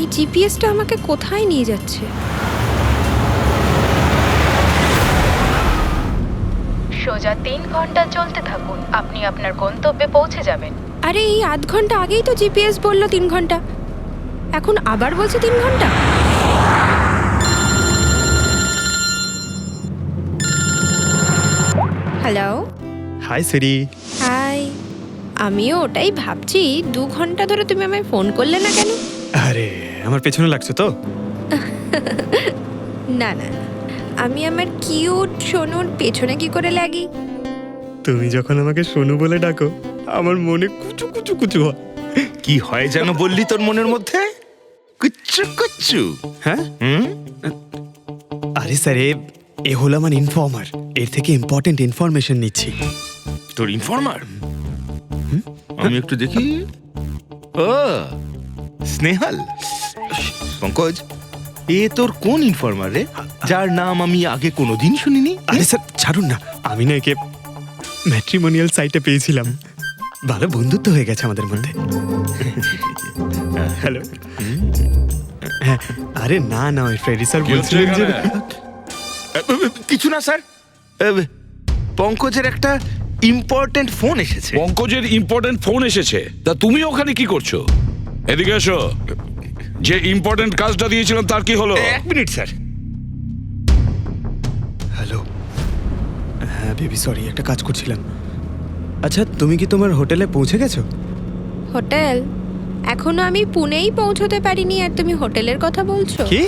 এই জিপিএসটা আমাকে কোথায় নিয়ে যাচ্ছে? সোজা 3 ঘন্টা চলতে থাকুন, আপনি আপনার গন্তব্যে পৌঁছে যাবেন। আরে এই আধ ঘন্টা আগেই তো জিপিএস বললো 3 ঘন্টা, এখন আবার বলছে 3 ঘন্টা। হ্যালো। হাই সিরি। হাই। আমিও ওটাই ভাবছি, 2 ঘন্টা ধরে তুমি আমায় ফোন করলে না কেন? আরে আমার পেছনে লাগছো তো? না না, আমি আমার কিউট সোনুর পেছনে কি করে লাগি? তুমি যখন আমাকে সোনু বলে ডাকো আমার মনে কুচু কুচু কুচু হয়। কি হয় যেন বললি তোর মনের মধ্যে? কুচ্চু কুচ্চু। হ্যাঁ? হুম? আরে স্যার, এ হলো আমার ইনফর্মার, এর থেকে ইম্পর্টেন্ট ইনফরমেশন নিচ্ছি। তোর ইনফর্মার? আমি একটু দেখি। ও স্নেহাল। পঙ্কজ, এ তোর কোন ইনফর্মার রে, যার নাম আমি আগে কোনোদিন শুনিনি? আরে স্যার ছাড়ুন না, আমি না একে ম্যাট্রিমোনিয়াল সাইটে পেয়েছিলাম, ভালো বন্ধুত্ব হয়ে গেছে আমাদের মধ্যে। হ্যালো। হ্যাঁ, আরে না না, ওই ফ্রেডি স্যার বলছিলেন যে কিছু না স্যার, পঙ্কজের একটা ইম্পর্টেন্ট ফোন এসেছে। পঙ্কজের ইম্পর্টেন্ট ফোন এসেছে, তা তুমি ওখানে কি করছো? এদিকে এসো। যে ইম্পর্টেন্ট কাজটা দিয়েছিলাম তার কি হলো? 1 মিনিট স্যার। হ্যালো। হ্যাঁ বেবি, সরি, একটা কাজ করছিলাম। আচ্ছা, তুমি কি তোমার হোটেলে পৌঁছে গেছো? হোটেল? এখনো আমি পুনেই পৌঁছতে পারিনি আর তুমি হোটেলের কথা বলছো? কি?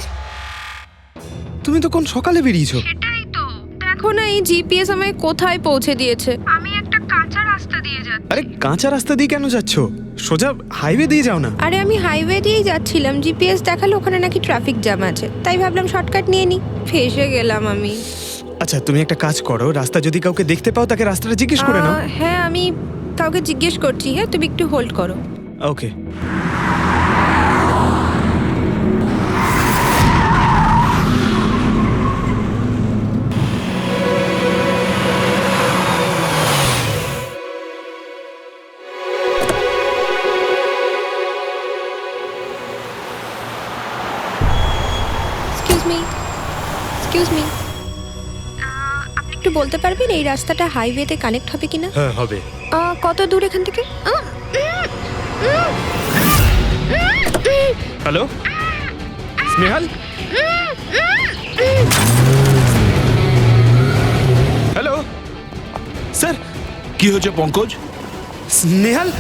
তুমি তো কোন সকালে বেরিয়েছো? সেটাই তো, দেখো না এই জিপিএস আমায় কোথায় পৌঁছে দিয়েছে। আমি একটা কাঁচা রাস্তা দিয়ে যাচ্ছি। আরে কাঁচা রাস্তা দিয়ে কেন যাচ্ছো? সোজা হাইওয়ে দিয়ে যাও না। আরে আমি হাইওয়ে দিয়েই যাচ্ছিলাম, জিপিএস দেখালো ওখানে নাকি ট্রাফিক জ্যাম আছে, তাই ভাবলাম শর্টকাট নিয়ে নি, ফেসে গেলাম আমি। আচ্ছা, তুমি একটা কাজ করো, রাস্তা যদি কাউকে দেখতে পাও তাকে রাস্তাটা জিজ্ঞেস করে নাও। হ্যাঁ, আমি কাউকে জিজ্ঞেস করছি। হ্যাঁ, তুমি একটু হোল্ড করো। ওকে। এক্সকিউজ মি, আপনি একটু বলতে পারবেন এই রাস্তাটা হাইওয়েতে কানেক্ট হবে কিনা? হ্যাঁ হবে। কত দূর এখান থেকে? হ্যালো স্নেহাল। Hello sir. কি হয়েছে পঙ্কজ? স্নেহাল,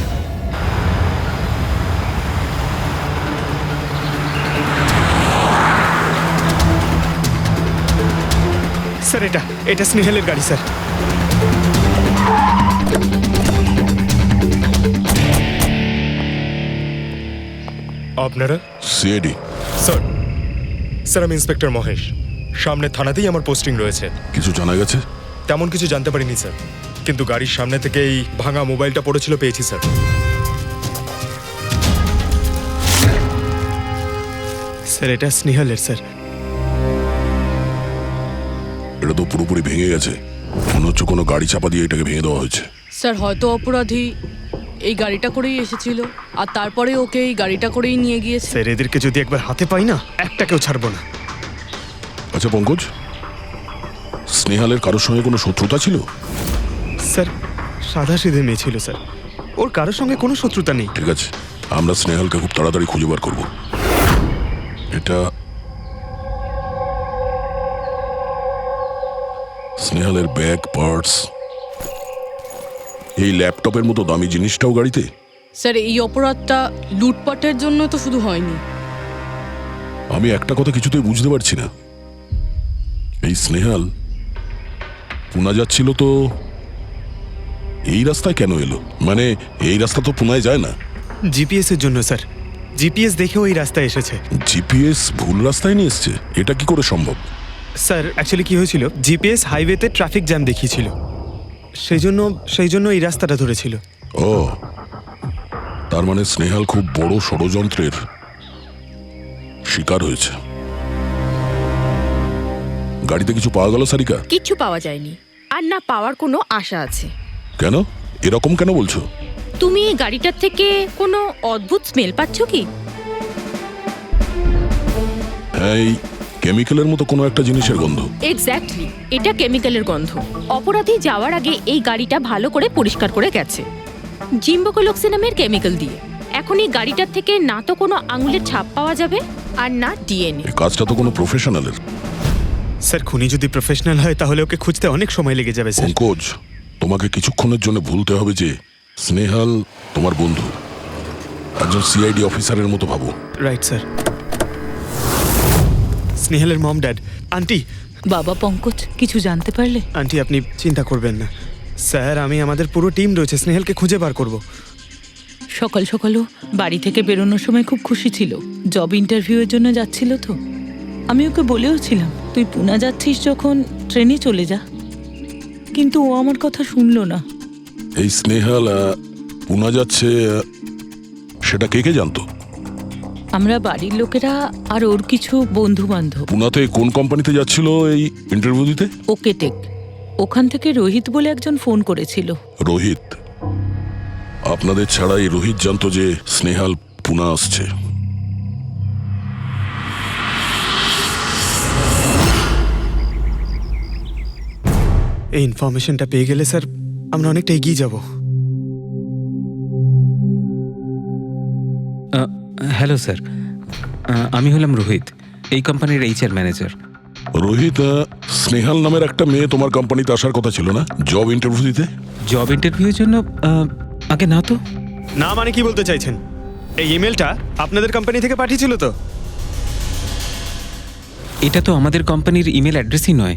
স্যার এটা স্নেহালের গাড়ি স্যার। আপনারা? সিআইডি। স্যার আমি ইন্সপেক্টর মহেশ, সামনে থানাতেই আমার পোস্টিং রয়েছে। কিছু জানা গেছে? তেমন কিছু জানতে পারিনি স্যার, কিন্তু গাড়ির সামনে থেকে এই ভাঙা মোবাইলটা পড়েছিল, পেয়েছি স্যার। স্যার এটা স্নেহালের স্যার। এটা তো পুরোপুরি ভেঙে গেছে, মনে হচ্ছে কোনো গাড়ি চাপা দিয়ে এটাকে ভেঙে দেওয়া হয়েছে। স্যার হয়তো অপরাধী এই গাড়িটা করেই এসেছিল আর তারপরে ওকে এই গাড়িটা করেই নিয়ে গিয়েছে। স্যার এদেরকে যদি একবার হাতে পাই না, একটাকেও ছাড়বো না। আচ্ছা পঙ্কজ, স্নেহালের কারোর সঙ্গে কোনো শত্রুতা ছিল? স্যার সাদা সিধে মেয়ে ছিল স্যার, ওর কারোর সঙ্গে কোনো শত্রুতা নেই। ঠিক আছে, আমরা স্নেহালকে খুব তাড়াতাড়ি খুঁজে বার করবো। এটা স্নেহালের ব্যাগ, পার্টস, এই ল্যাপটপের মতো দামি জিনিসটাও গাড়িতে? স্যার এই অপরাধটা লুটপাটের জন্য তো শুধু হয়নি। আমি একটা কথা কিছুতেই বুঝতে পারছি না, এই স্নেহাল পুনা যাচ্ছিল তো এই রাস্তায় কেন এলো? মানে এই রাস্তা তো পুনায় যায় না। জিপিএস এর জন্য স্যার, জিপিএস দেখে ওই রাস্তায় এসেছে। জিপিএস ভুল রাস্তায় নিয়ে এসছে, এটা কি করে সম্ভব? স্যার অ্যাকচুয়ালি কি হয়েছিল, জিপিএস হাইওয়েতে ট্রাফিক জ্যাম দেখিয়েছিল, সেই জন্য এই রাস্তাটা ধরেছিল। ও, তার মানে স্নেহাল খুব বড় ষড়যন্ত্রের শিকার হয়েছে। গাড়িতে কিছু পাওয়া গেল সারিকা? কিচ্ছু পাওয়া যায়নি, আর না পাওয়ার কোনো আশা আছে। কেন এরকম কেন বলছো? তুমি এই গাড়িটার থেকে কোনো অদ্ভুত স্মেল পাচ্ছ কি? এই কেমিক্যালের মতো কোনো একটা জিনিসের গন্ধ। এক্স্যাক্টলি, এটা কেমিক্যালের গন্ধ। অপরাধী যাওয়ার আগে এই গাড়িটা ভালো করে পরিষ্কার করে গেছে জিম্বোকোলক্সি নামের কেমিক্যাল দিয়ে। এখন এই গাড়িটার থেকে না তো কোনো আঙুলের ছাপ পাওয়া যাবে আর না ডিএনএ। এই কাজটা তো কোনো প্রফেশনালের। স্যার খুনি যদি প্রফেশনাল হয় তাহলে ওকে খুঁজতে অনেক সময় লেগে যাবে স্যার। পঙ্কজ, তোমাকে কিছুক্ষণের জন্য ভুলতে হবে যে স্নেহাল তোমার বন্ধু, একজন সিআইডি অফিসারের মতো ভাবো। Right sir. স্নেহালের মম ড্যাড। আন্টি, বাবা পঙ্কজ, কিছু জানতে পারলে? আন্টি আপনি চিন্তা করবেন না স্যার, আমি আমাদের পুরো টিম রয়েছে, স্নেহালকে খুঁজে বার করব। সকাল সকালও বাড়ি থেকে বেরোনোর সময় খুব খুশি ছিল, জব ইন্টারভিউয়ের জন্য যাচ্ছিল তো। আমি ওকে বলেও ছিলাম তুই পুনা যাচ্ছিস যখন ট্রেনে চলে যা, কিন্তু ও আমার কথা শুনলো না। এই স্নেহাল পুনা যাচ্ছে, সেটা কে কে জানতো? আমরা বাড়ির লোকেরা আর ওর কিছু বন্ধু বান্ধব। পুনাতে কোন কোম্পানিতে যাচ্ছিল এই ইন্টারভিউ দিতে? Okay take. ওখান থেকে রোহিত বলে একজন ফোন করেছিল। রোহিত? আপনাদের ছাড়া এই রোহিত জানতো যে স্নেহাল পুনা আসছে? এই ইনফরমেশনটা পেয়ে গেলে স্যার আমরা অনেকটা এগিয়ে যাব। হ্যালো স্যার, আমি হলাম রোহিত, এই কোম্পানির এইচআর ম্যানেজার। রোহিত, স্নেহাল নামের একটা মেয়ে তোমার কোম্পানিতে আসার কথা ছিল না জব ইন্টারভিউ দিতে? জব ইন্টারভিউয়ের জন্য? আগে না তো। না মানে কি বলতে চাইছেন? এই ইমেলটা আপনাদের কোম্পানি থেকে পাঠিয়েছিল তো? এটা তো আমাদের কোম্পানির ইমেল অ্যাড্রেসই নয়,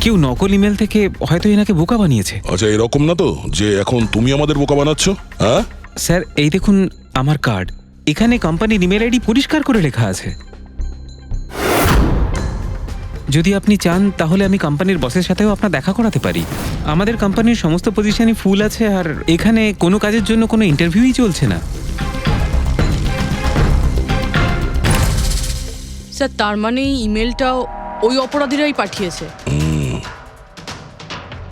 কেউ নকল ইমেল থেকে হয়তো এনাকে বোকা বানিয়েছে। আচ্ছা, এরকম না তো যে এখন তুমি আমাদের বোকা বানাচ্ছ? হ্যাঁ স্যার, এই দেখুন আমার কার্ড, এখানে কোম্পানির ইমেল আইডি পরিষ্কার করে লেখা আছে। যদি আপনি চান তাহলে আমি কোম্পানির বসের সাথেও আপনার দেখা করাতে পারি। আমাদের কোম্পানির সমস্ত পজিশনই ফুল আছে, আর এখানে কোনো কাজের জন্য কোনো ইন্টারভিউই চলছে না। স্যার, তার মানে এই ইমেলটাও ওই অপরাধীরাই পাঠিয়েছে।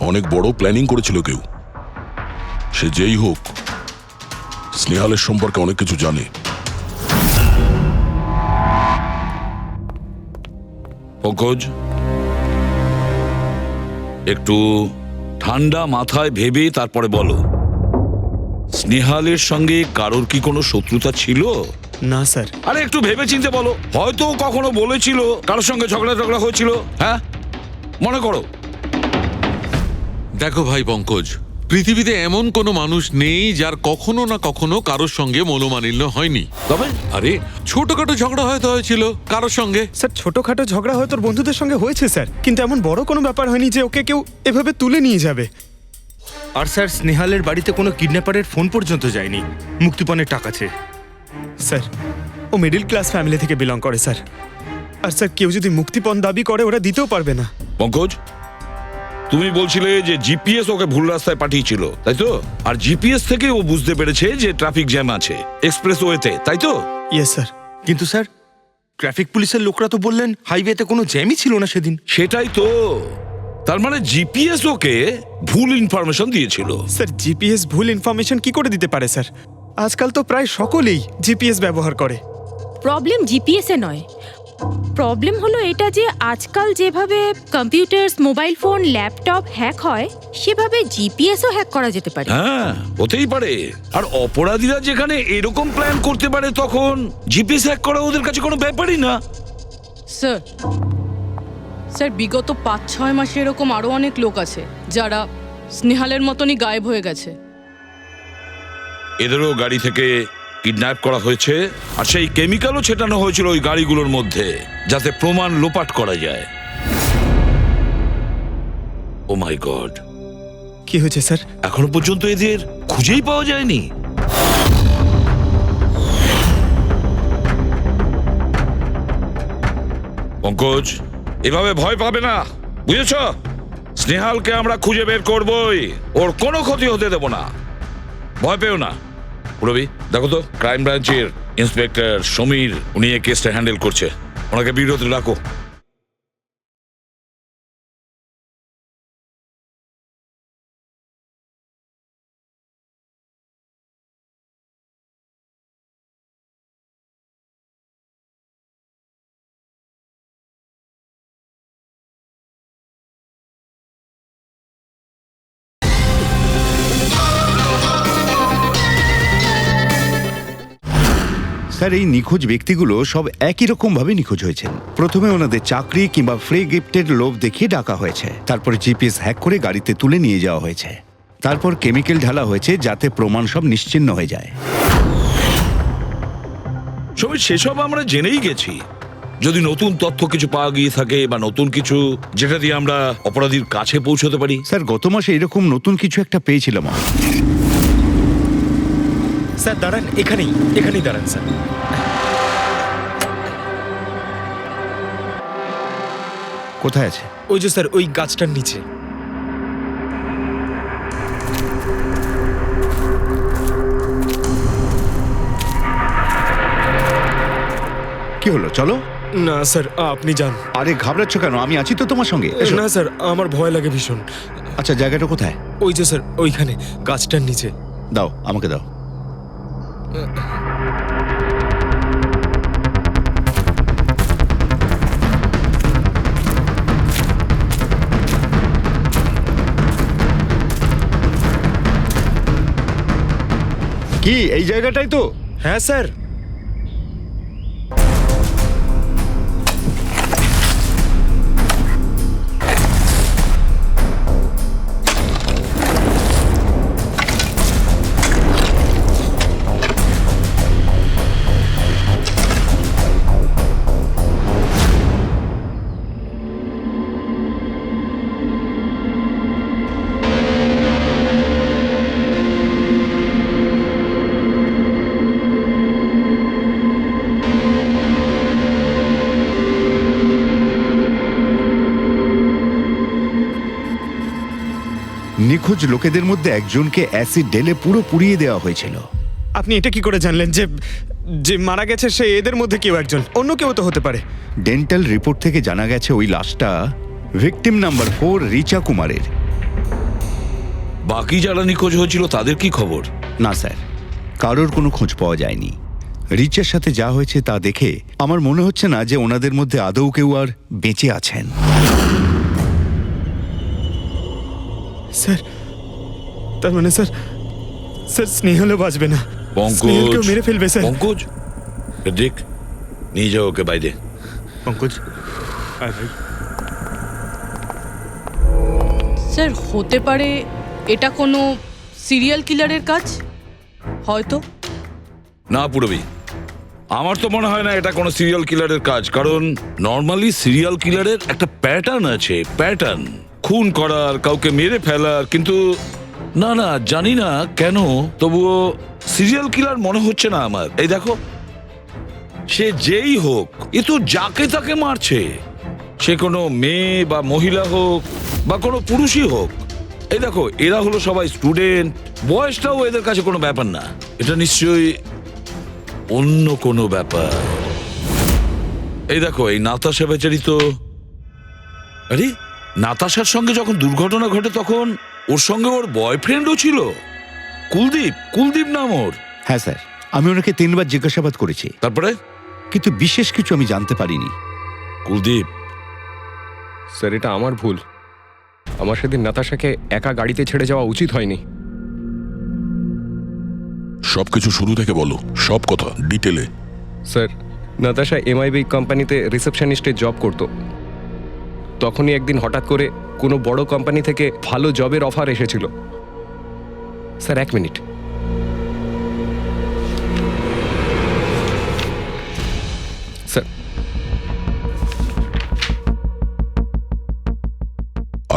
অনেক বড় প্ল্যানিং করেছিল কেউ। সে যেই হোক, স্নেহালের সম্পর্কে অনেক কিছু জানে। পঙ্কজ, একটু ঠান্ডা মাথায় ভেবে তারপরে বলো, স্নেহালের সঙ্গে কারোর কি কোনো শত্রুতা ছিল? না স্যার। আরে একটু ভেবে চিনতে বলো, হয়তো কখনো বলেছিল কারোর সঙ্গে ঝগড়া হয়েছিল। হ্যাঁ, মনে করো। দেখো ভাই পঙ্কজ, পৃথিবীতে এমন কোনো মানুষ নেই যার কখনো না কখনো কারোর সঙ্গে মনোমালিন্য হয়নি। তবে আরে ছোটখাটো ঝগড়া হয়তো হয়েছিল কারোর সঙ্গে। স্যার ছোটখাটো ঝগড়া হয়তো ওর বন্ধুদের সঙ্গে হয়েছে স্যার, কিন্তু এমন বড় কোনো ব্যাপার হয়নি যে ওকে কেউ এভাবে তুলে নিয়ে যাবে। আর স্যার, স্নেহালের বাড়িতে কোনো কিডন্যাপারের ফোন পর্যন্ত যায়নি মুক্তিপণের টাকা চেয়ে। স্যার ও মিডল ক্লাস ফ্যামিলি থেকে বিলং করে স্যার, আর স্যার কেউ যদি মুক্তিপণ দাবি করে ওরা দিতেও পারবে না। পঙ্কজ, তুমি বলছিলে যে জিপিএস ওকে ভুল রাস্তায় পাঠিয়েছিল, তাই তো? আর জিপিএস থেকে ও বুঝতে পেরেছে যে ট্রাফিক জ্যাম আছে এক্সপ্রেস ওয়েতে, তাই তো? Yes sir. কিন্তু স্যার, ট্রাফিক পুলিশের লোকরা তো বললেন হাইওয়েতে কোনো জ্যামই ছিল না সেদিন। সেটাই তো, তার মানে জিপিএস ওকে ভুল ইনফরমেশন দিয়েছিল। স্যার জিপিএস ভুল ইনফরমেশন কি করে দিতে পারে স্যার? আজকাল তো প্রায় সকলেই জিপিএস ব্যবহার করে। প্রবলেম জিপিএসে নয়, প্রবলেম হলো এটা যে আজকাল যেভাবে computer, mobile phone, laptop hack হয়, সেভাবে জিপিএসও হ্যাক করা যেতে পারে। হ্যাঁ, হতেই পারে। আর অপরাধীরা যেখানে এরকম প্ল্যান করতে পারে তখন জিপিএস হ্যাক করা ওদের কাছে কোনো ব্যাপারই না। স্যার, স্যার বিগত 5-6 মাসে এরকম আরো অনেক লোক আছে যারা স্নেহালের মতনই গায়েব হয়ে গেছে। এদেরও গাড়ি থেকে কিডন্যাপ করা হয়েছে, আর সেই কেমিক্যালও ছেটানো হয়েছিল ওই গাড়িগুলোর মধ্যে যাতে প্রমাণ লোপাট করা যায়। ও মাই গড, কি হয়েছে স্যার? এখনো পর্যন্ত এদের খুঁজেই পাওয়া যায়নি। পঙ্কজ, এভাবে ভয় পাবে না, বুঝেছ? স্নেহালকে আমরা খুঁজে বের করবই, ওর কোনো ক্ষতি হতে দেব না, ভয় পেও না। রবি, দেখো তো ক্রাইম ব্রাঞ্চের ইন্সপেক্টর সমীর, উনি এই কেসটা হ্যান্ডেল করছে, ওনাকে বিরতি রাখো। স্যার, এই নিখোঁজ ব্যক্তিগুলো সব একই রকম ভাবে নিখোঁজ হয়েছেন। প্রথমে ওনাদের চাকরি কিংবা ফ্রি গিফটের লোভ দেখিয়ে ডাকা হয়েছে, তারপর জিপিএস হ্যাক করে গাড়িতে তুলে নিয়ে যাওয়া হয়েছে, তারপর কেমিক্যাল ঢালা হয়েছে যাতে প্রমাণ সব নিশ্চিহ্ন হয়ে যায়। সমীর, সেসব আমরা জেনেই গেছি। যদি নতুন তথ্য কিছু পাওয়া গিয়ে থাকে বা নতুন কিছু যেটা দিয়ে আমরা অপরাধীর কাছে পৌঁছতে পারি। স্যার, গত মাসে এরকম নতুন কিছু একটা পেয়েছিলাম আমি। স্যার দাঁড়ান, এখানেই দাঁড়ান স্যার। কোথায় আছে? ওই যে স্যার, ওই গাছটার নিচে। কি হলো, চলো। না স্যার, আপনি যান। আরে ঘাবড়াচ্ছ কেন? আমি আছি তো তোমার সঙ্গে। এসো। না স্যার, আমার ভয় লাগে ভীষণ। আচ্ছা, জায়গাটা কোথায়? ওই যে স্যার, ওইখানে গাছটার নিচে। দাও, আমাকে দাও। কি এই জায়গাটাই তো? হ্যাঁ স্যার। নিখোঁজ লোকেদের মধ্যে একজনকে অ্যাসিড ঢেলে পুরো পুড়িয়ে দেওয়া হয়েছিল। আপনি এটা কি করে জানলেন যে যে মারা গেছে সে এদের মধ্যে কেউ একজন? অন্য কেউ তো হতে পারে। ডেন্টাল রিপোর্ট থেকে জানা গেছে ওই লাশটা ভিকটিম নাম্বার 4 রিচা কুমারের। বাকি যারা নিখোঁজ হয়েছিল তাদের কি খবর? না স্যার, কারোর কোনো খোঁজ পাওয়া যায়নি। রিচার সাথে যা হয়েছে তা দেখে আমার মনে হচ্ছে না যে ওনাদের মধ্যে আদৌ কেউ আর বেঁচে আছেন। স্যার, তার মানে স্যার স্নেহালও বাঁচবে না। পঙ্কজ, স্নেহালকেও মেরে ফেলবে স্যার। পঙ্কজ, দেখ, নিয়ে যাও ওকে বাইরে। পঙ্কজ, আয় ভাই। স্যার, হতে পারে এটা কোনো সিরিয়াল কিলারের কাজ, হয়তো। না পুরবি, আমার তো মনে হয় না এটা কোনো সিরিয়াল কিলারের কাজ। কারণ নর্মালি সিরিয়াল কিলারের একটা প্যাটার্ন আছে, প্যাটার্ন খুন করার, কাউকে মেরে ফেলার। কিন্তু না না, জানি না কেন, তবুও সিরিয়াল কিলার মনে হচ্ছে না আমার। এই দেখো, সে যেই হোক, এ তো যাকে তাকে মারছে। সে কোনো মেয়ে বা মহিলা হোক বা কোনো পুরুষই হোক। এই দেখো, এরা হলো সবাই স্টুডেন্ট, বয়সটাও এদের কাছে কোনো ব্যাপার না। এটা নিশ্চয়ই অন্য কোনো ব্যাপার। এই দেখো, এই নাতাশা বেচারি তো, আরে নাতাশার সঙ্গে যখন দুর্ঘটনা ঘটে তখন ওর সঙ্গে ওর বয়ফ্রেন্ডও ছিল, কুলদীপ নাম ওর। হ্যাঁ স্যার, আমি ওনাকে 3 বার জিজ্ঞাসাবাদ করেছি, তারপরে কিন্তু বিশেষ কিছু আমি জানতে পারিনি। কুলদীপ? স্যার, এটা আমার ভুল। আমার সেদিন নাতাশাকে একা গাড়িতে ছেড়ে যাওয়া উচিত হয়নি। সবকিছু শুরু থেকে বলো, সব কথা ডিটেলে। স্যার, নাতাশা এমআইবি কোম্পানিতে রিসেপশনিস্টের জব করত। তখনই একদিন হঠাৎ করে কোনো বড় কোম্পানি থেকে ভালো জবের অফার এসেছিল। Sir, 1 minute. স্যার,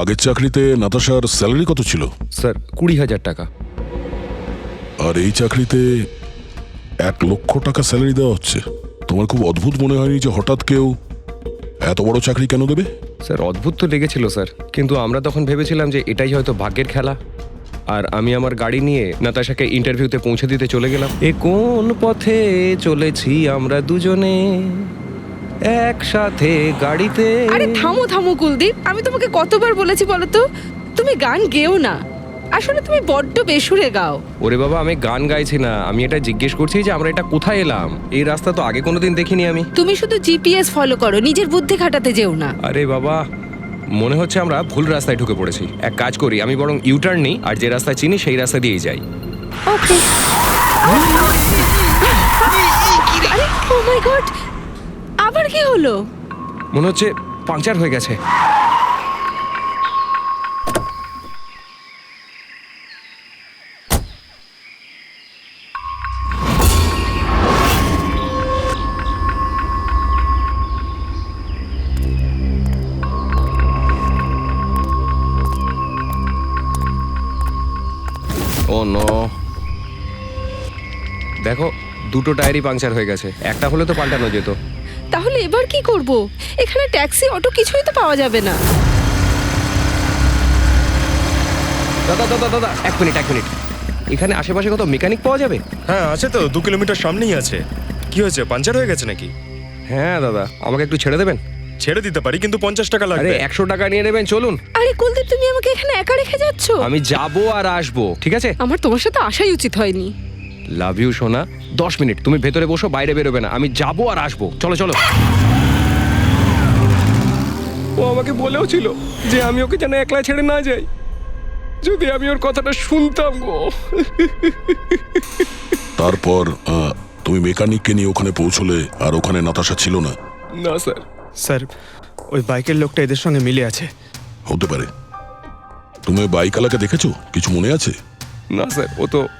আগের চাকরিতে নাতাশার স্যালারি কত ছিল? স্যার, 20,000 টাকা। আর এই চাকরিতে 1 লক্ষ টাকা স্যালারি দেওয়া হচ্ছে। তোমার খুব অদ্ভুত মনে হয়নি যে হঠাৎ কেউ এত বড় চাকরি কেন দেবে? স্যার, অদ্ভুত তো লেগেছিল স্যার, কিন্তু আমরা তখন ভেবেছিলাম যে এটাই হয়তো ভাগ্যের খেলা। আর আমি আমার গাড়ি নিয়ে নাতাশাকে ইন্টারভিউতে পৌঁছে দিতে চলে গেলাম। এ কোন পথে চলেছি আমরা দুজনে একসাথে গাড়িতে। আরে থামো থামো কুলদীপ, আমি তোমাকে কতবার বলেছি বলো তো, তুমি গান গেও না। আসলে তুমি বড্ড বেসুরে গাও। ওরে বাবা, আমি গান গাইছি না, আমি এটা জিজ্ঞেস করছি যে আমরা এটা কোথায় এলাম। এই রাস্তা তো আগে কোনোদিন দেখিনি আমি। তুমি শুধু জিপিএস ফলো করো, নিজের বুদ্ধি খাটাতে যেও না। আরে বাবা, মনে হচ্ছে আমরা ভুল রাস্তায় ঢুকে পড়েছি। এক কাজ করি, আমি বরং ইউটার্ন নিই, আর যে রাস্তা চিনি সেই রাস্তা দিয়েই যাই। ওকে। আরে ও মাই গড, আবার কি হলো? মনে হচ্ছে পাংচার হয়ে গেছে। ও নো, দেখো দুটো টায়ারই পাংচার হয়ে গেছে, একটা হলে তো পাল্টানো যেত। তাহলে এবার কি করব? এখানে ট্যাক্সি, অটো কিছুই তো পাওয়া যাবে না। দাদা দাদা দাদা, এক মিনিট। এখানে আশেপাশে কত মেকানিক পাওয়া যাবে? হ্যাঁ আছে তো, 2 কিলোমিটার সামনেই আছে। কি হয়েছে, পাঞ্চার হয়ে গেছে নাকি? হ্যাঁ দাদা, আমাকে একটু ছেড়ে দেবেন? ছেড়ে দিতে পারি, কিন্তু 50 টাকা আরে লাগবে। 100 টাকা নিয়ে নেবেন, চলুন। আরে কুলদীপ, তুমি আমাকে এখানে একা রেখে যাচ্ছ? আমি যাবো আর আসবো, ঠিক আছে? আমার তোমার সাথে আসাই উচিত হয়নি। লাভ ইউ সোনা। 10 মিনিট তুমি ভেতরে বসো, বাইরে বেরোবে না, আমি যাবো আর আসবো। চলো চলো। ও আমাকে বলেও ছিল যে আমি ওকে যেন একলা ছেড়ে না যাই। যদি আমি ওর কথাটা শুনতাম গো। তারপর তুমি মেকানিককে নিয়ে ওখানে পৌঁছলে, আর ওখানে নাতাশা ছিল না? না স্যার। স্যার, ওই বাইকের লোকটা এদের সঙ্গে মিলে আছে। হতে পারে। তুমি ওই বাইকওয়ালাকে দেখেছো? কিছু মনে আছে? না স্যার,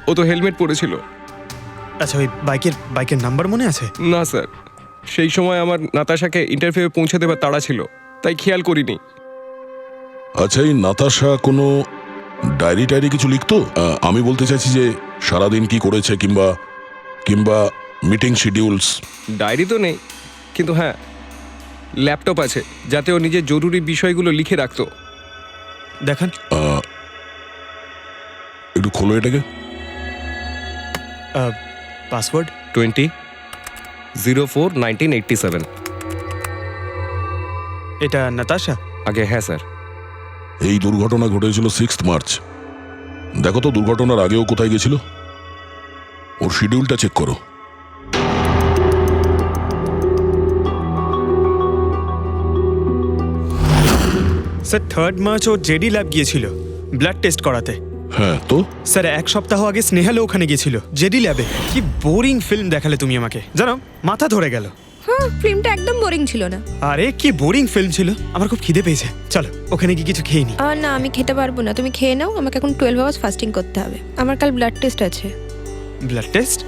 ও তো হেলমেট পরেছিল। আচ্ছা, ওই বাইকের নাম্বার মনে আছে? না স্যার, সেই সময় আমার নাতাশাকে ইন্টারভিউ পৌঁছে দেবার তাড়া ছিল, তাই খেয়াল করিনি। আচ্ছা, এই নাতাশা কোনো ডায়েরি কিছু লিখতো? আমি বলতে চাইছি যে সারাদিন কি করেছে, কিংবা মিটিং শিডিউলস। ডায়েরি তো নেই, কিন্তু হ্যাঁ ল্যাপটপ আছে, যাতে ও নিজের জরুরি বিষয়গুলো লিখে রাখতো। দেখান। একটু খোলো এটাকে। পাসওয়ার্ড 20/04/1987। এটা নাতাশা? আগে হ্যাঁ স্যার। এই দুর্ঘটনা ঘটেছিল 6 মার্চ। দেখো তো দুর্ঘটনার আগেও কোথায় গেছিল। ওর শিডিউলটা চেক করো। স্যার 3 মার্চ ও জেডি ল্যাব গিয়েছিল ব্লাড টেস্ট করাতে। হ্যাঁ তো? স্যার 1 সপ্তাহ আগে স্নেহালও ওখানে গিয়েছিল জেডি ল্যাবে। কি বোরিং ফিল্ম দেখালে তুমি আমাকে, জানো মাথা ধরে গেল। হ্যাঁ, ফিল্মটা একদম বোরিং ছিল না। আরে কি বোরিং ফিল্ম ছিল। আমার খুব খিদে পেয়েছে, চলো ওখানে কি কিছু খেয়ে নি। না, আমি খেতে পারবো না, তুমি খেয়ে নাও। আমাকে এখন 12 আওয়ার্স ফাস্টিং করতে হবে, আমার কাল ব্লাড টেস্ট আছে। Blood test?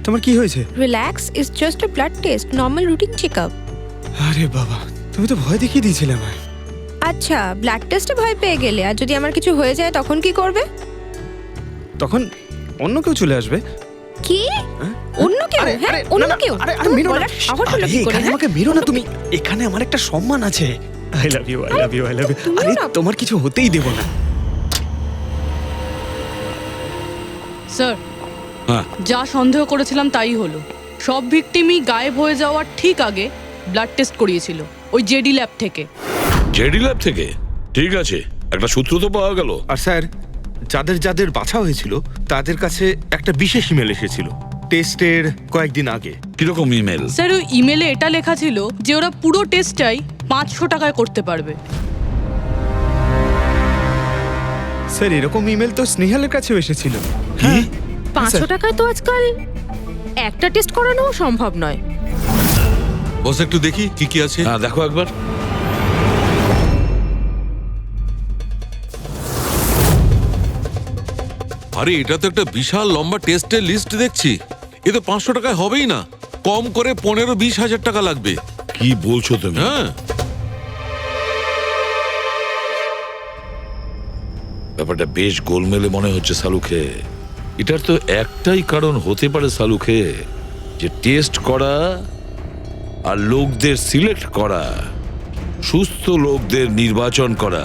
তোমার কি হয়েছে? Relax, it's just a blood test, normal routine checkup. আরে বাবা, তুমি তো ভয় দেখিয়ে দিয়েছিলে আমায়। আচ্ছা, ব্লাড টেস্টে ভয় পেয়ে গেলে, আর যদি আমার কিছু হয়ে যায় তখন কি করবে? তখন অন্য কেউ চলে আসবে। কি? অন্য কেউ? হ্যাঁ, অন্য কেউ? তুমি বলার সাহস হলো কি করে? আমাকে মেরো না তুমি, এখানে আমার একটা সম্মান আছে। I love you, I love you, I love you. আরে তোমার কিছু হতেই দেব না। স্যার, হ্যাঁ। যা সন্দেহ করেছিলাম তাই হলো। সব ভিকটিমই গায়েব হয়ে যাওয়ার ঠিক আগে ব্লাড টেস্ট করিয়েছিল ওই জেডি ল্যাব থেকে। জেডি ল্যাব থেকে? ঠিক আছে, একটা সূত্র তো পাওয়া গেল। আর স্যার, যাদের যাদের বাছা হয়েছিল তাদের কাছে একটা বিশেষ ইমেল এসেছিল টেস্টের কয়েকদিন আগে। কিরকম ইমেল? স্যার, ওই ইমেলে এটা লেখা ছিল যে ওরা পুরো টেস্টটাই 500 টাকায় করতে পারবে। স্যার, এরকম ইমেল তো স্নেহালের কাছেও এসেছিল। কি? 500 টাকায় তো আজকাল একটা টেস্ট করানো সম্ভব নয়। বস একটু দেখি কি কি আছে। হ্যাঁ, দেখো একবার। আরে এটা তো একটা বিশাল লম্বা টেস্টের লিস্ট দেখছি। এ তো 500 টাকায় হবেই না, কম করে 15-20 হাজার টাকা লাগবে। কি বলছো তুমি? হ্যাঁ, ব্যাপারটা বেশ গোলমেলে মনে হচ্ছে সালুখে। এটার তো একটাই কারণ হতে পারে সালুখে, যে টেস্ট করা আর লোকদের সিলেক্ট করা, সুস্থ লোকদের নির্বাচন করা,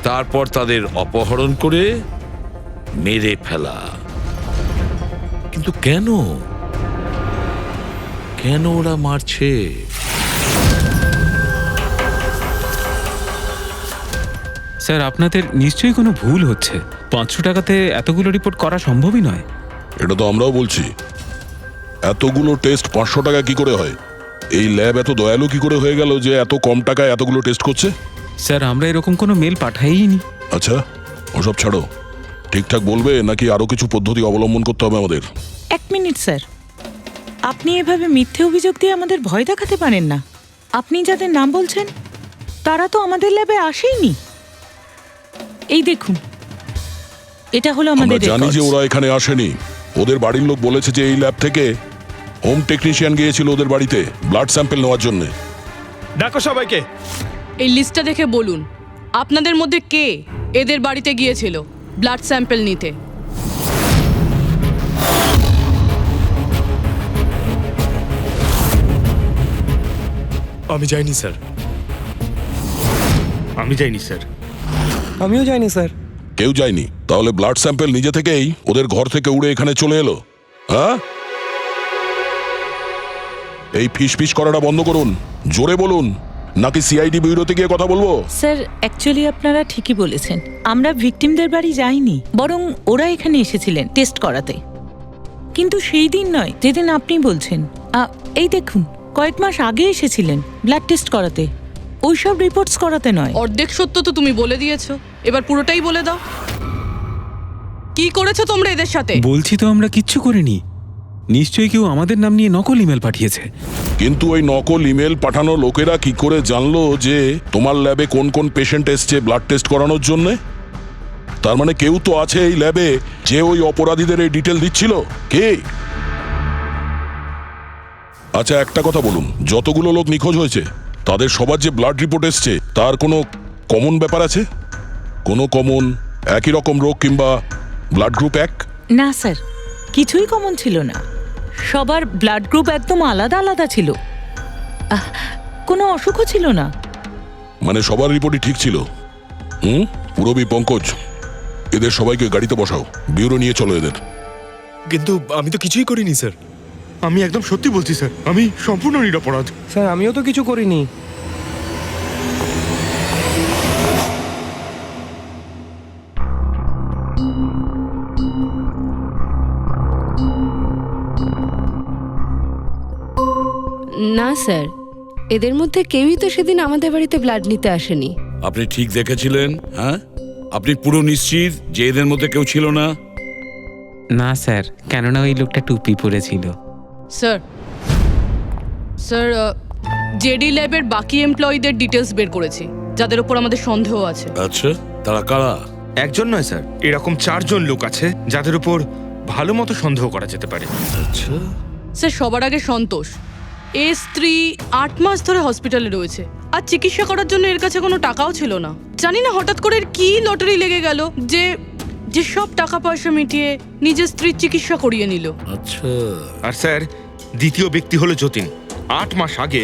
তারপর তাদের অপহরণ করে মেরে ফেলা। কিন্তু কেন কেন ওরা মারছে? স্যার, আপনাদের নিশ্চয়ই কোনো ভুল হচ্ছে। 500 টাকাতে এতগুলো রিপোর্ট করা সম্ভবই নয়। এটা তো আমরাও বলছি। এতগুলো টেস্ট 500 টাকা কি করে হয়? এই ল্যাব এত দয়ালু কি করে হয়ে গেল যে এত কম টাকায় এতগুলো টেস্ট করছে? স্যার, আমরা এরকম কোনো মেল পাঠাইনি। আচ্ছা, ওসব ছাড়ো। ঠিকঠাক বলবে নাকি আরো কিছু পদ্ধতি অবলম্বন করতে হবে আমাদের? 1 মিনিট স্যার। আপনি এভাবে মিথ্যে অভিযোগ দিয়ে আমাদের ভয় দেখাতে পারেন না। আপনি যাদের নাম বলছেন তারা তো আমাদের ল্যাবে আসেইনি। এই দেখুন, এটা হলো আমরা আমাদের জানি যে records। ওরা এখানে আসেনি। ওদের বাড়ির লোক বলেছে যে এই ল্যাব থেকে হোম টেকনিশিয়ান গিয়েছিল ওদের বাড়িতে ব্লাড স্যাম্পল নেওয়ার জন্য। ডাকো সবাইকে। এই লিস্টটা দেখে বলুন আপনাদের মধ্যে কে এদের বাড়িতে গিয়েছিল ব্লাড স্যাম্পল নিতে। আমি যাইনি স্যার। আমি যাইনি স্যার। আমিও যাইনি স্যার। কেউ যায়নি? তাহলে ব্লাড স্যাম্পল নিজে থেকেই ওদের ঘর থেকে উড়ে এখানে চলে এলো? হ্যাঁ, এই ফিস করাটা বন্ধ করুন, জোরে বলুন, নাকি সিআইডি ব্যুরোতে গিয়ে কথা বলবো? স্যার, অ্যাকচুয়ালি আপনারা ঠিকই বলেছেন, আমরা ভিকটিমদের বাড়ি যাইনি, বরং ওরা এখানে এসেছিলেন টেস্ট করাতে। কিন্তু সেই দিন নয় যেদিন আপনি বলছেন। এই দেখুন, কয়েক মাস আগে এসেছিলেন ব্লাড টেস্ট করাতে, ওইসব রিপোর্টস করাতে নয়। অর্ধেক সত্য তো তুমি বলে দিয়েছো, এবার পুরোটাই বলে দাও। কি করেছো তোমরা এদের সাথে? বলছি তো আমরা কিচ্ছু করিনি। নিশ্চয়ই কেউ আমাদের নাম নিয়ে নকল ইমেল পাঠিয়েছে। কিন্তু ওই নকল ইমেল পাঠানো লোকেরা কি করে জানলো যে তোমার ল্যাবে কোন কোন পেশেন্ট এসছে ব্লাড টেস্ট করানোর জন্য? তার মানে কেউ তো আছে এই ল্যাবে যে ওই অপরাধীদের এই ডিটেল দিচ্ছিল। কে? আচ্ছা, একটা কথা বলুন, যতগুলো লোক নিখোঁজ হয়েছে তাদের সবার যে ব্লাড রিপোর্ট এসছে তার কোনো কমন ব্যাপার আছে? কোনো কমন একই রকম রোগ কিংবা ব্লাড গ্রুপ এক? না স্যার, কিছুই কমন ছিল না। সবার ব্লাড গ্রুপ একদম আলাদা আলাদা ছিল, কোনো অসুখও ছিল না। মানে সবার রিপোর্টই ঠিক ছিল? পুরবী, পঙ্কজ, এদের সবাইকে গাড়িতে বসাও, ব্যুরো নিয়ে চলো এদের। কিন্তু আমি তো কিছুই করিনি স্যার। আমি একদম সত্যি বলছি স্যার, আমি সম্পূর্ণ নিরপরাধ। স্যার, আমিও তো কিছু করিনি। না স্যার, এদের মধ্যে কেউই তো সেদিন আমাদের বাড়িতে ব্লাড নিতে আসেনি। আপনি ঠিক দেখেছিলেন? হ্যাঁ, আপনি পুরো নিশ্চিত যে এদের মধ্যে কেউ ছিল না? না স্যার, কেননা ওই লোকটা টুপি পরেছিল। স্যার, স্যার, জেডি ল্যাবের বাকি এমপ্লয়ীদের ডিটেলস বের করেছি, যাদের উপর আমাদের সন্দেহ আছে। আচ্ছা, তারা কারা? একজন নয় স্যার, এরকম 4 জন লোক আছে যাদের উপর ভালো মতো সন্দেহ করা যেতে পারে। আচ্ছা, স্যার, সবার আগে সন্তোষ। এর স্ত্রী 8 মাস ধরে হসপিটালে রয়েছে, আর চিকিৎসা করার জন্য এর কাছে কোনো টাকাও ছিল না। জানি না হঠাৎ করে এর কি লটারি লেগে গেল যে যে সব টাকা পয়সা মিটিয়ে নিজের স্ত্রীর চিকিৎসা করিয়ে নিল। আচ্ছা। আর স্যার, দ্বিতীয় ব্যক্তি হলো যতীন। 8 মাস আগে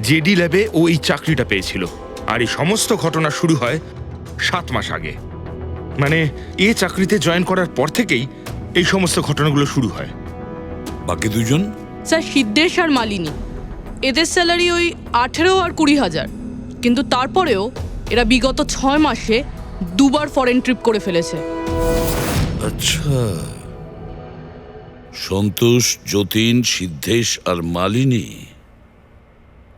জেডি ল্যাবে ও এই চাকরিটা পেয়েছিল, আর এই সমস্ত ঘটনা শুরু হয় 7 মাস আগে। মানে এই চাকরিতে জয়েন করার পর থেকেই এই সমস্ত ঘটনাগুলো শুরু হয়। বাকি দুজন? স্যার, সিদ্ধেশ আর মালিনী, এদের স্যালারি ওই 18 আর 20,000, কিন্তু তারপরেও এরা বিগত 6 মাসে 2 বার ফরেন ট্রিপ করে ফেলেছে। আচ্ছা, সন্তোষ, যতীন, সিদ্ধেশ আর মালিনী।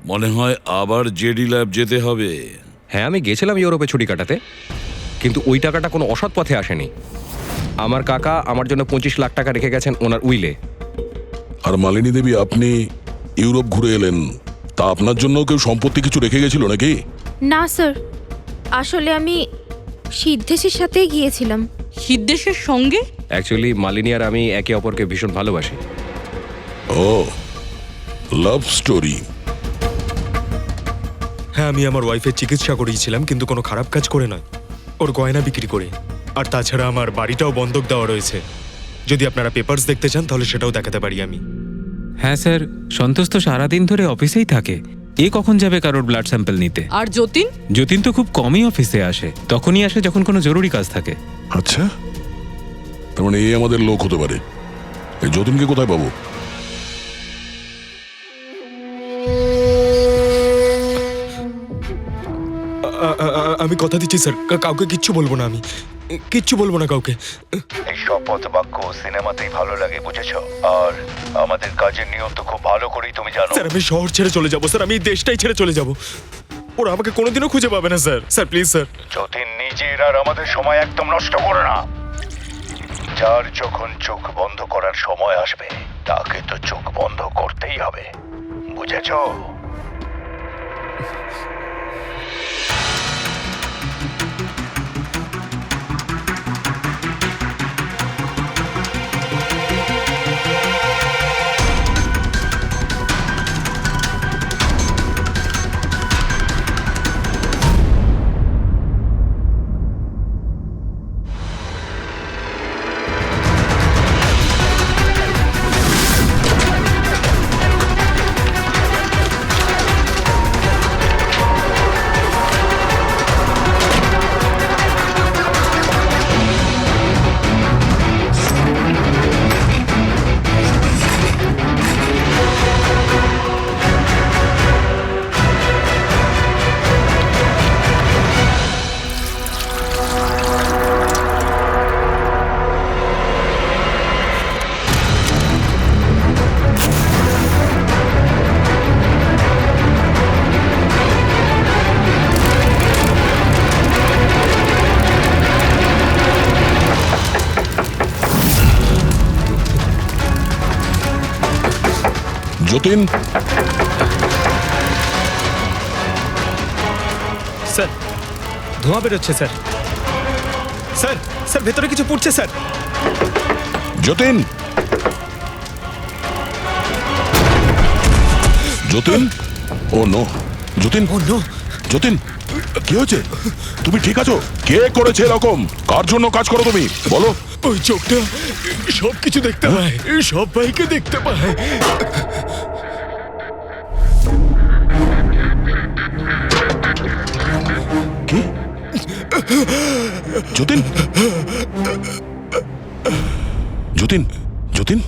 মনে হয় আবার জেডি ল্যাব যেতে হবে। হ্যাঁ, আমি গেছিলাম ইউরোপে ছুটি কাটাতে, কিন্তু ওই টাকাটা কোনো অসৎ পথে আসেনি। আমার কাকা আমার জন্য 25 লাখ টাকা রেখে গেছেন ওনার উইলে। আর মালিনী দেবী, আপনি ইউরোপ ঘুরে এলেন, তা আপনার জন্য কেউ সম্পত্তি কিছু রেখে গেছিল নাকি? না স্যার, আসলে আমি সিদ্ধেশের সাথেই গিয়েছিলাম। সিদ্ধেশের সঙ্গে? অ্যাকচুয়ালি মালিনী আর আমি একে অপরকে ভীষণ ভালোবাসি। ও, লাভ স্টোরি। হ্যাঁ, আমি আমার ওয়াইফের চিকিৎসা করিয়েছিলাম, কিন্তু কোনো খারাপ কাজ করে নয়, ওর গয়না বিক্রি করে। আর তাছাড়া আমার বাড়িটাও বন্ধক দেওয়া রয়েছে। যদি আপনারা পেপারস দেখতে চান তাহলে সেটাও দেখাতে পারি আমি। হ্যাঁ স্যার, সন্তোষ তো সারাদিন ধরে অফিসেই থাকে, এ কখন যাবে কারোর ব্লাড স্যাম্পল নিতে? আর যতীন? যতীন তো খুব কমই অফিসে আসে, তখনই আসে যখন কোনো জরুরি কাজ থাকে। আচ্ছা, তার মানে এই আমাদের লোক হতে পারে। এই যতীনকে কোথায় পাবো? আমি কথা দিচ্ছি স্যার, কাউকে কিচ্ছু বলবো না, আমি কিচ্ছু বলবো না কাউকে। এই শপথ বাক্য সিনেমাতেই ভালো লাগে, বুঝেছো? আর আমাদের কাজের নিয়ম তো খুব ভালো করেই তুমি জানো। স্যার, আমি শহর ছেড়ে চলে যাবো স্যার, আমি এই দেশটাই ছেড়ে চলে যাবো। ওরা আমাকে কোনোদিনও খুঁজে পাবে না sir. Sir please sir. Jatin, নিজের আর আমাদের সময় একদম নষ্ট করো না। যার যখন চোখ বন্ধ করার সময় আসবে তাকে তো চোখ বন্ধ করতেই হবে, বুঝেছো? যতীন, স্যার ধোঁয়া বেরোচ্ছে স্যার। স্যার স্যার ভেতরে কিছু পড়ছে স্যার। যতীন, যতীন, ও নো, যতীন, ও নো, যতীন, কি হয়েছে? তুমি ঠিক আছো? কে করেছে এরকম? কার জন্য কাজ করো তুমি, বলো? ওই চোখটা সব কিছু দেখতে পায়, সব ভাইকে দেখতে পায়। কি? যতীন, যতীন, যতীন,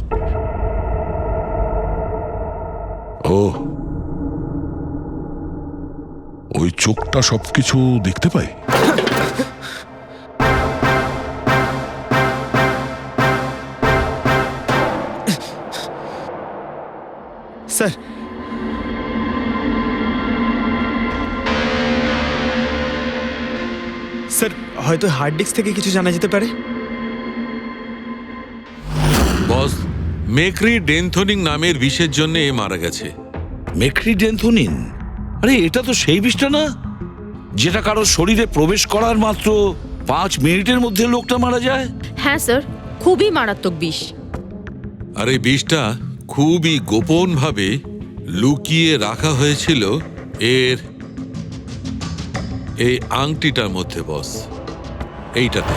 ও ওই চোখটা সবকিছু দেখতে পায়? স্যার স্যার হয়তো হার্ড ডিস্ক থেকে কিছু জানা যেতে পারে। বস, মেক্রি ডেনথোনিং নামের বিষের জন্য এ মারা গেছে। মেক্রি ডেনথোনিন? আরে এটা তো সেই বিষটা না যেটা কারোর শরীরে প্রবেশ করার মাত্র 5 মিনিটের মধ্যে লোকটা মারা যায়? হ্যাঁ স্যার, খুবই মারাত্মক বিষ। আর এই বিষটা খুবই গোপনভাবে লুকিয়ে রাখা হয়েছিল এর এই আংটিটার মধ্যে বস, এইটাতে,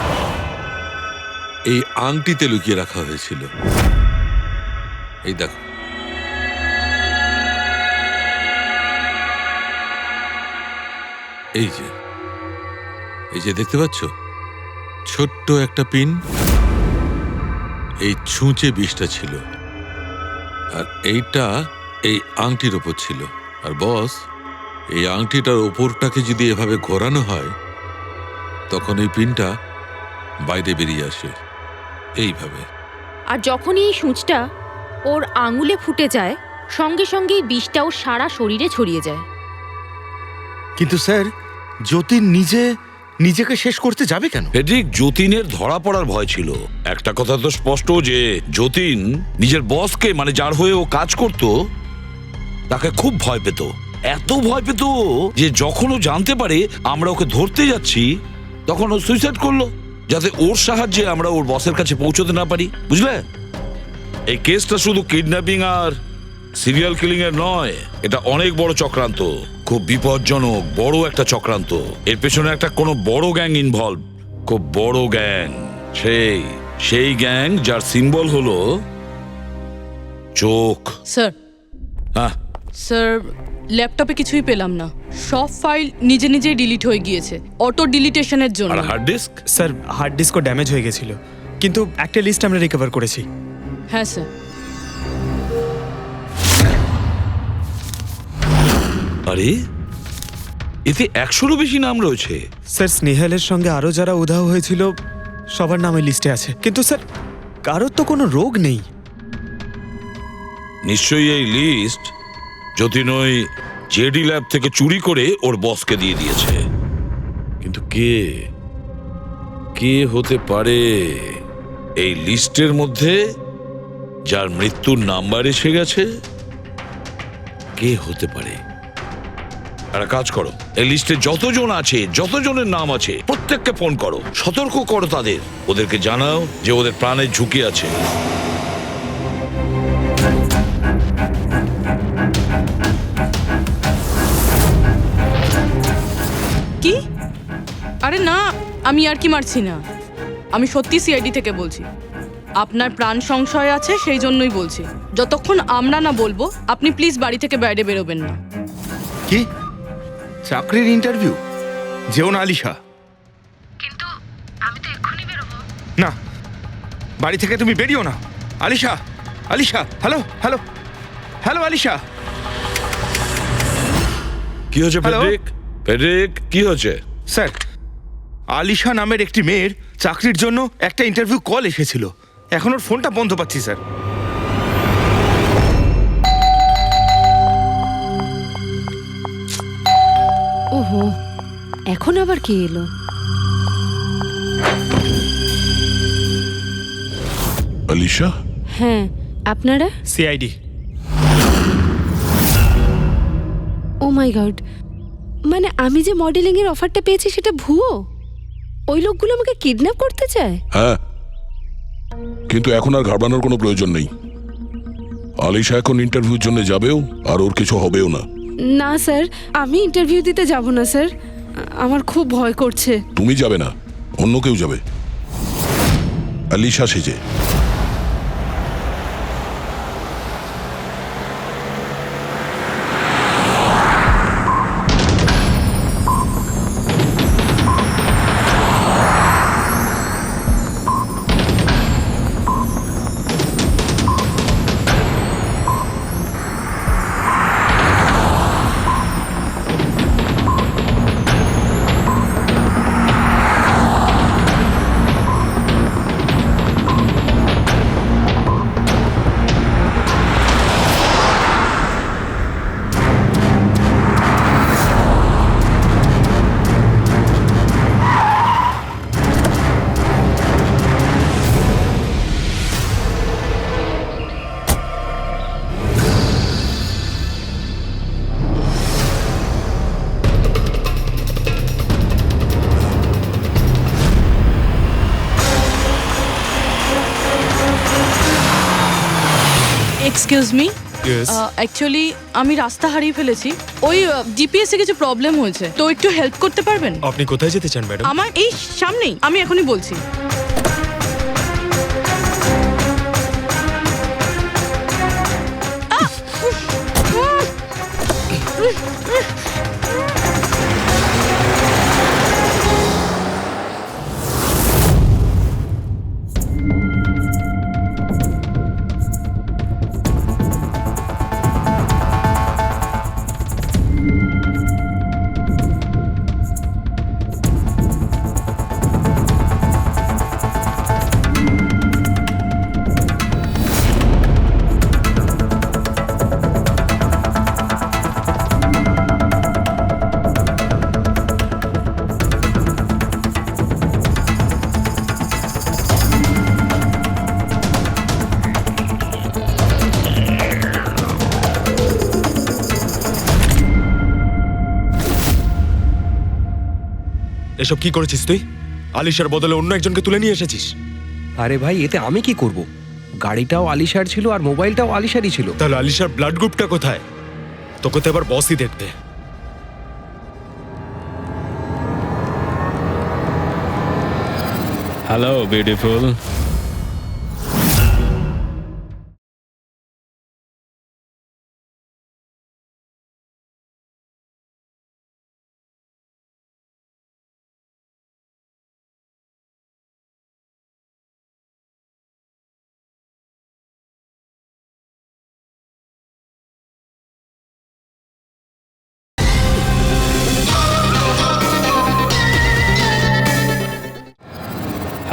এই আংটিতে লুকিয়ে রাখা হয়েছিল। এই দেখো, এই যে দেখতে পাচ্ছ ছোট্ট একটা পিন, এই ছুঁচে বিষটা ছিল, আর এইটা এই আংটির ওপর ছিল। আর বস, এই আংটিটার ওপরটাকে যদি এভাবে ঘোরানো হয় তখন এই পিনটা বাইরে বেরিয়ে আসে এইভাবে। আর যখনই এই সূঁচটা ওর আঙুলে ফুটে যায় সঙ্গে সঙ্গেই বিষটা ওর সারা শরীরে ছড়িয়ে যায়। কিন্তু স্যার, যতীন নিজেকে শেষ করতে যাবে কেন? ফেডরিক, যতীনের ধরা পড়ার ভয় ছিল। একটা কথা তো স্পষ্ট যে যতীন নিজের বসকে, মানে যার হয়ে ও কাজ করত, তাকে খুব ভয় পেত। এত ভয় পেত যে যখন ও জানতে পারে আমরা ওকে ধরতে যাচ্ছি তখন ও সুইসাইড করলো, যাতে ওর সাহায্যে আমরা ওর বসের কাছে পৌঁছতে না পারি, বুঝলে? এই কেসটা শুধু কিডন্যাপিং আর সিরিয়াল কিলিং এর নয়, এটা অনেক বড় চক্রান্ত, খুব বিপজ্জনক বড় একটা চক্রান্ত। এর পেছনে একটা কোনো বড় গ্যাং ইনভলভ, খুব বড় গ্যাং। সেই গ্যাং যার সিম্বল হলো চোখ। স্যার, হ্যাঁ স্যার, ল্যাপটপে কিছুই পেলাম না। সব ফাইল নিজে নিজেই ডিলিট হয়ে গিয়েছে অটো ডিলিটেশনের জন্য। আর হার্ড ডিস্ক? স্যার হার্ড ডিস্কও ড্যামেজ হয়ে গেছিল, কিন্তু একটা লিস্ট আমরা রিকভার করেছি। হ্যাঁ স্যার। আরে এতে 100-রও বেশি নাম রয়েছে। স্যার স্নেহালের সঙ্গে আরো যারা উধাও হয়েছিল সবার নাম এই লিস্টে আছে, কিন্তু স্যার কারোর তো কোনো রোগ নেই। নিশ্চয়ই এই লিস্ট যতীন ওই জেডি ল্যাব থেকে চুরি করে ওর বসকে দিয়ে দিয়েছে। কিন্তু কে হতে পারে এই লিস্টের মধ্যে যার মৃত্যুর নাম্বার এসে গেছে? কে হতে পারে? একটা কাজ করো, এই লিস্টে যতজন আছে, যতজনের নাম আছে, প্রত্যেককে ফোন করো, সতর্ক করো তাদের, ওদেরকে জানাও যে ওদের প্রাণের ঝুঁকি আছে। কি? আরে না, আমি আর কি মারছি না। আমি সত্যি সিআইডি থেকে বলছি। আপনার প্রাণ সংশয় আছে, সেই জন্যই বলছি। যতক্ষণ আমরা না বলবো, আপনি প্লিজ বাড়ি থেকে বাইরে বেরোবেন না। কি চাকরির ইন্টারভিউ? যেও না আলিশা। কিন্তু আমি তো এক্ষুনি বেরোবো। না, বাড়ি থেকে তুমি বেরিও না। Alisha, Alisha, hello hello hello Alisha. কি হয়েছে হ্যালো? ফেডরিক? ফেডরিক, কি হয়েছে? স্যার, আলিশা নামের একটি মেয়ের চাকরির জন্য একটা ইন্টারভিউ কল এসেছিল। এখন ওর ফোনটা বন্ধ পাচ্ছি স্যার। ওহো, এখন আবার কে এলো? আলিশা, হ্যাঁ, আপনারা? সিআইডি। ও মাই গড, মানে আমি যে মডেলিং এর অফারটা পেয়েছি সেটা ভুয়ো? ওই লোকগুলো আমাকে কিডন্যাপ করতে চায়? হ্যাঁ, কিন্তু এখন আর ঘাবড়ানোর কোনো প্রয়োজন নেই। আলিশা এখন ইন্টারভিউর জন্য যাবেও, আর ওর কিছু হবেও না। না স্যার, আমি ইন্টারভিউ দিতে যাব না স্যার। আমার খুব ভয় করছে। তুমি যাবে না, অন্য কেউ যাবে, আলিশা সেজে। Excuse me, Yes. অ্যাকচুয়ালি আমি রাস্তা হারিয়ে ফেলেছি। ওই জিপিএস এ কিছু প্রবলেম হয়েছে, তো একটু হেল্প করতে পারবেন? আপনি কোথায় যেতে চান ম্যাডাম? আমার এই সামনেই, আমি এখনই বলছি। এসব কি করেছিস তুই? আলিশার বদলে অন্য একজনকে তুলে নিয়ে এসেছিস। আরে ভাই, এতে আমি কি করব? গাড়িটাও আলিশার ছিল আর মোবাইলটাও আলিশারই ছিল। তাহলে আলিশার ব্লাড গ্রুপটা কোথায়? তোকে তো এবার বসই দেখবে। Hello beautiful.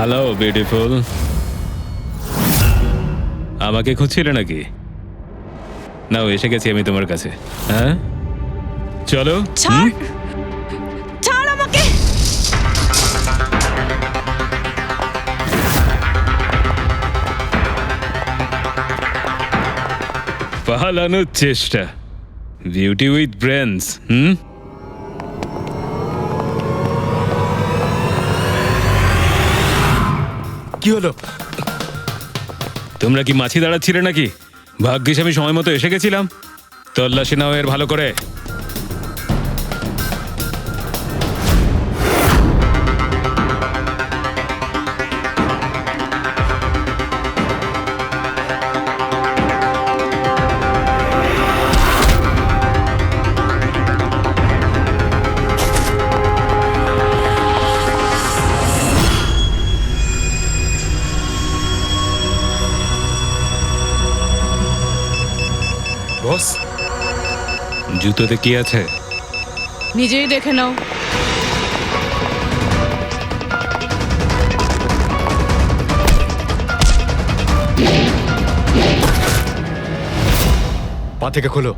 Hello beautiful. আমাকে খুঁজছিলে নাকি? নাও, এসে গেছি আমি তোমার কাছে। হ্যাঁ, চলো। ছাড়, ছাড় আমাকে। পালানোর চেষ্টা, বিউটি উইথ ব্রেনস। কি হলো? তোমরা কি মাছি দাঁড়াচ্ছিলে নাকি? ভাগ্যিস আমি সময় মতো এসে গেছিলাম। তল্লাশি নাও এর ভালো করে। বস, জুতোতে কি আছে? নিজেই দেখে নাও। পা থেকে খোলো।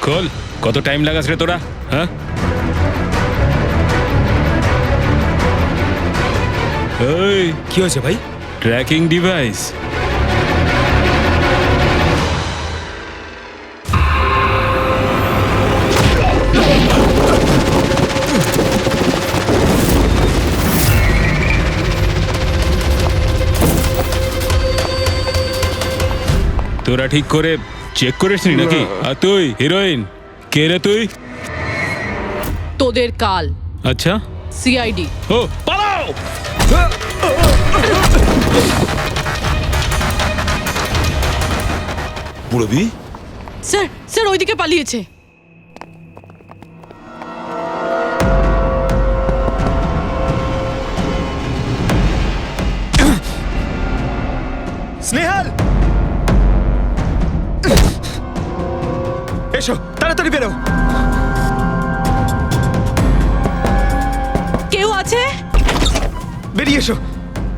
খোল। কত টাইম লাগাস রে তোরা? হ্যাঁ, এই কি হয়েছে ভাই? Tracking device. তোরা ঠিক করে চেক করিসনি নাকি? আর তুই হিরোইন, কে রে তুই? তোদের কাল আচ্ছা, সিআইডি। ও পালাও! পুরবি, স্যার স্যার ওইদিকে পালিয়েছে। স্নেহাল, এসো তাড়াতাড়ি বেরো। কেউ আছে? বেরিয়ে এসো,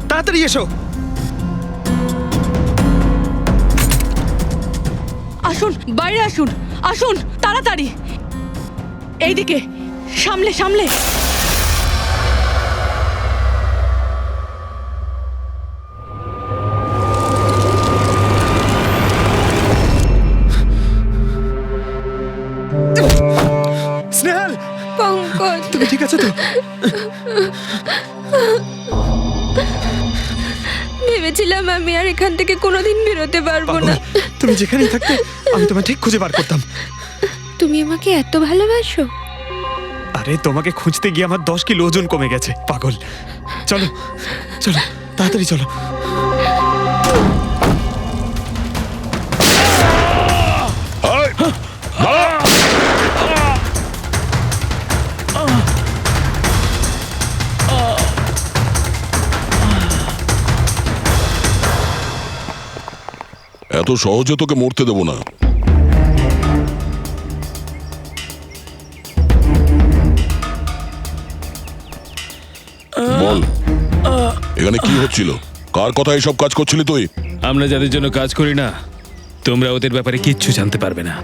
তাড়াতাড়ি এসো। আসুন, বাইরে আসুন, আসুন তাড়াতাড়ি। এইদিকে, সামলে সামলে। স্নেহাল, পঙ্কজ, তুমি ঠিক আছো তো? ভেবেছিলাম আমি আর এখান থেকে কোনোদিন বেরোতে পারবো না। তুমি যেখানেই থাকতে আমি তোমায় ঠিক খুঁজে বার করতাম। তুমি আমাকে এত ভালোবাসো? আরে তোমাকে খুঁজতে গিয়ে আমার 10 কিলো ওজন কমে গেছে, পাগল। চলো চলো, তাড়াতাড়ি চলো। এত সহজে তোকে মরতে দেবো না। বল, এখানে কি হচ্ছিল? কার কথা এসব কাজ করছিলি তুই? আমরা যাদের জন্য কাজ করি না, তোমরা ওদের ব্যাপারে কিচ্ছু জানতে পারবে না।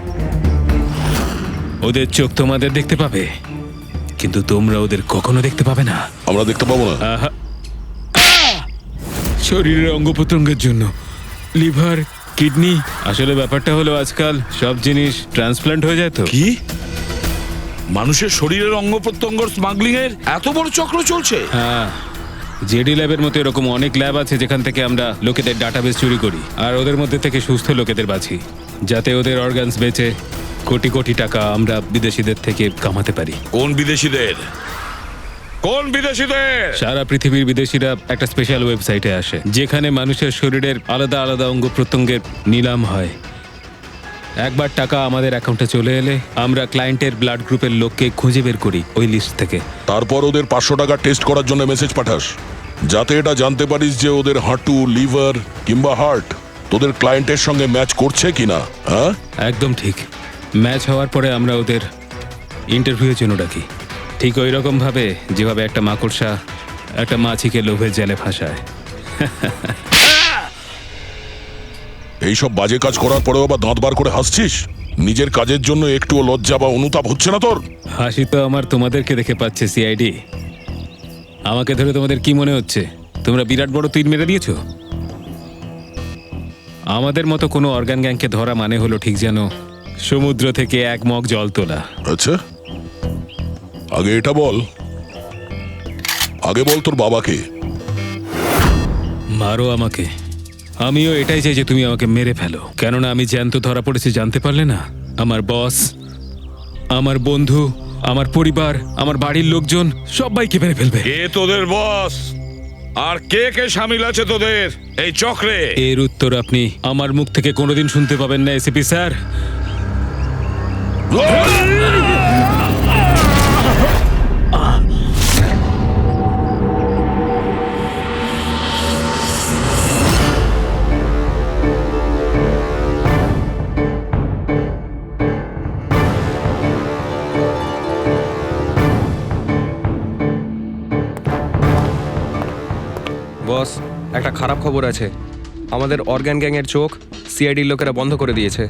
ওদের চোখ তোমাদের দেখতে পাবে, কিন্তু তোমরা ওদের কখনো দেখতে পাবে না। আমরা দেখতে পাবো না? আহা! শরীরের অঙ্গ প্রত্যঙ্গের জন্য, লিভার, কিডনি। আসলে ব্যাপারটা হলো আজকাল সব জিনিস ট্রান্সপ্লান্ট হয়ে যায় তো। কি মানুষের শরীরের অঙ্গ প্রত্যঙ্গ স্মাগলিং এর এত বড় চক্র চলছে? হ্যাঁ, জেডি ল্যাবের মতো এরকম অনেক ল্যাব আছে যেখান থেকে আমরা লোকেদের ডাটাবেস চুরি করি আর ওদের মধ্যে থেকে সুস্থ লোকেদের বাছি, যাতে ওদের অর্গানস বেচে কোটি কোটি টাকা আমরা বিদেশিদের থেকে কামাতে পারি। কোন বিদেশিদের? কোন বিদেশিদের? সারা পৃথিবীর বিদেশিরা একটা স্পেশাল ওয়েবসাইটে আসে যেখানে মানুষের শরীরের আলাদা আলাদা অঙ্গ প্রত্যঙ্গের নিলাম হয়। একবার টাকা আমাদের অ্যাকাউন্টে চলে এলে আমরা ক্লায়েন্টের ব্লাড গ্রুপের লোককে খুঁজে বের করি ওই লিস্ট থেকে। তারপর ওদের 500 টাকা টেস্ট করার জন্য মেসেজ পাঠাস, যাতে এটা জানতে পারিস যে ওদের হাঁটু, লিভার কিংবা হার্ট তোদের ক্লায়েন্টের সঙ্গে ম্যাচ করছে কিনা। হ্যাঁ, একদম ঠিক। ম্যাচ হওয়ার পরে আমরা ওদের ইন্টারভিউয়ের জন্য ডাকি, ঠিক ওই রকম ভাবে যেভাবে একটা মাকড়সা একটা মাছিকে লোভের জালে ফাঁসায়। এইসব বাজে কাজ করার পরেও আবার দাঁত বার করে হাসছিস? নিজের কাজের জন্য একটুও লজ্জা বা অনুতাপ হচ্ছে না তোর? হাসি তো আমার তোমাদেরকে দেখে পাচ্ছে সিআইডি। আমাকে ধরে তোমাদের কি মনে হচ্ছে তোমরা বিরাট বড় তীর মেরে দিয়েছো? আমাদের মতো কোনো অর্গান গ্যাংকে ধরা মানে হলো ঠিক যেন সমুদ্র থেকে এক মগ জল তোলা। আচ্ছা, আগে এটা বল, আগে বল তোর বাবাকে। মারো আমাকে, আমিও এটাই চাই যে তুমি আমাকে মেরে ফেলো, কেননা আমি জ্যান্ত ধরা পড়েছি জানতে পারলে না? আমার বস, আমার বন্ধু, আমার পরিবার, আমার বাড়ির লোকজন সবাইকে মেরে ফেলবে। কে তোদের বস আর কে কে সামিল আছে তোদের এই চক্রে? এর উত্তর আপনি আমার মুখ থেকে কোনোদিন শুনতে পাবেন না এসিপি স্যার। বস, একটা খারাপ খবর আছে। আমাদের অর্গান গ্যাংয়ের চোখ সিআইডির লোকেরা বন্ধ করে দিয়েছে।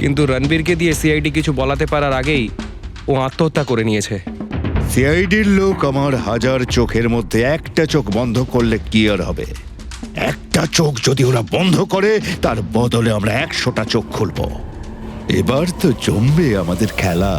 কিন্তু রণবীরকে দিয়ে সিআইডি কিছু বলাতে পারার আগেই ও আত্মহত্যা করে নিয়েছে। সিআইডির লোক আমার হাজার চোখের মধ্যে একটা চোখ বন্ধ করলে কি আর হবে? একটা চোখ যদি ওরা বন্ধ করে তার বদলে আমরা 100টা চোখ খুলবো। এবার তো জমবে আমাদের খেলা।